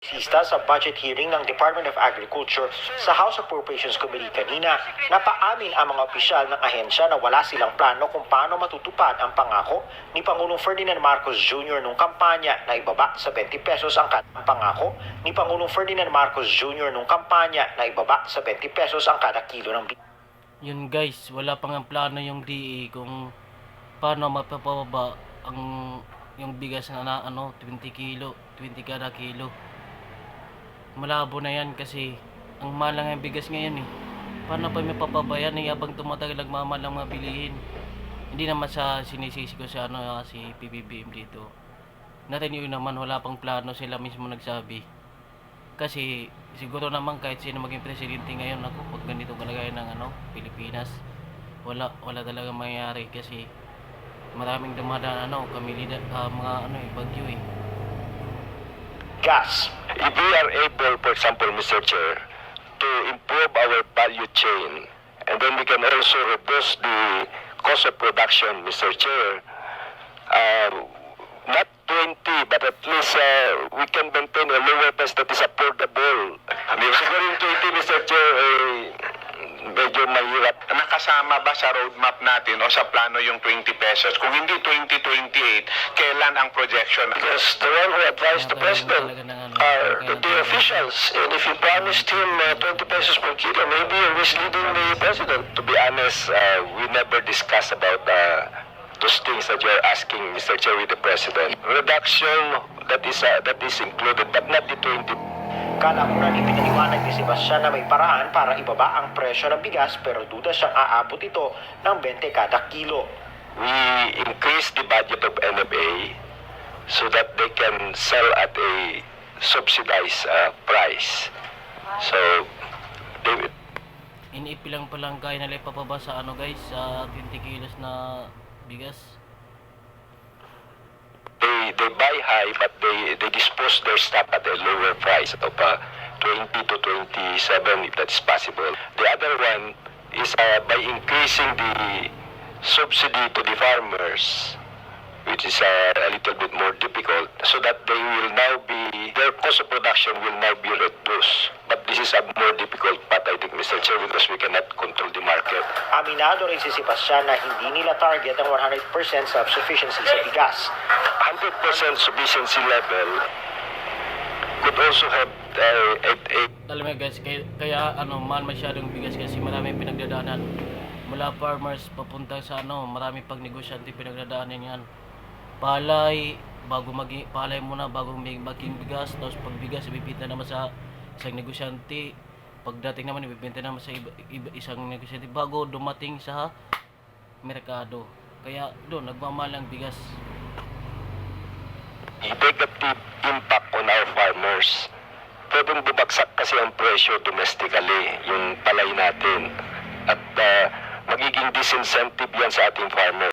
Sista sa budget hearing ng Department of Agriculture sa House Appropriations Committee kanina, napaamin ang mga opisyal ng ahensya na wala silang plano kung paano matutupad ang pangako ni Pangulong Ferdinand Marcos Jr. nung kampanya na ibaba sa 20 pesos ang kada pangako ni Pangulong Ferdinand Marcos Jr. nung kampanya na ibaba sa 20 pesos ang kada kilo ng bigas. Yun guys, wala pang ang plano yung DE kung paano mapapababa yung bigas na 20 kilo, 20 kada kilo. Malabo na yan kasi ang mahal lang yung bigas ngayon eh. Paano pa may papabayan eh habang tumatagal nagmamahal ang mga bilihin. Hindi naman sa sinisisi ko sa si PBBM dito. Narinig naman wala pang plano, sila mismo nagsabi. Kasi siguro naman kahit sino maging presidente ngayon pag ganito kalagayan ng Pilipinas, wala talaga mangyayari kasi maraming dumadaan bagyo eh. Gas. If we are able, for example, Mr. Chair, to improve our value chain, and then we can also reduce the cost of production, Mr. Chair, not 20, but at least we can maintain a lower price that is affordable. Siguro yung 20, Mr. Chair, medyo mahirap. Nakasama ba sa roadmap natin o sa plano yung 20 pesos? Kung hindi 2028, kailan ang projection? Because the one who advised the president are the officials, and if you promised him 20 pesos per kilo, maybe you're misleading the president. To be honest, we never discussed about those things that you're asking, Mr. Chair, with the president. Reduction that is included, but not the 20. Kalaunan ipinaliwanag ni Sebastian na may paraan para ibaba ang presyo ng bigas pero duda siyang aabot ito ng 20 kada kilo. We increase the budget of NFA so that they can sell at a subsidized price. So, Iniipilang palang kaya nila ipapaba sa guys, sa 20 kilos na bigas. They buy high, but they dispose their stock at a lower price of 20 to 27 if that's possible. The other one is by increasing the subsidy to the farmers, which is a little bit more difficult, so that their cost of production will now be reduced. But this is a more difficult part, I think, Mr. Chair, because we cannot control the market. Aminado rin si Sebastian na hindi nila target ang 100% self-sufficiency sa bigas. 100% sufficiency level could also have Alam mo guys, kaya mahal masyadong bigas kasi maraming pinagdadaanan. Mula farmers papunta sa maraming pagnegosyante pinagdadaanan yan. Palay muna bago maging bigas, tapos pag bigas ibibenta naman sa isang negosyante, pagdating naman ibibenta naman sa isang negosyante bago dumating sa merkado. Kaya doon nagmamahal ang bigas. negative impact on our farmers. Pwedeng bumagsak kasi ang presyo domestically, yung palay natin. At magiging disincentive yan sa ating farmers.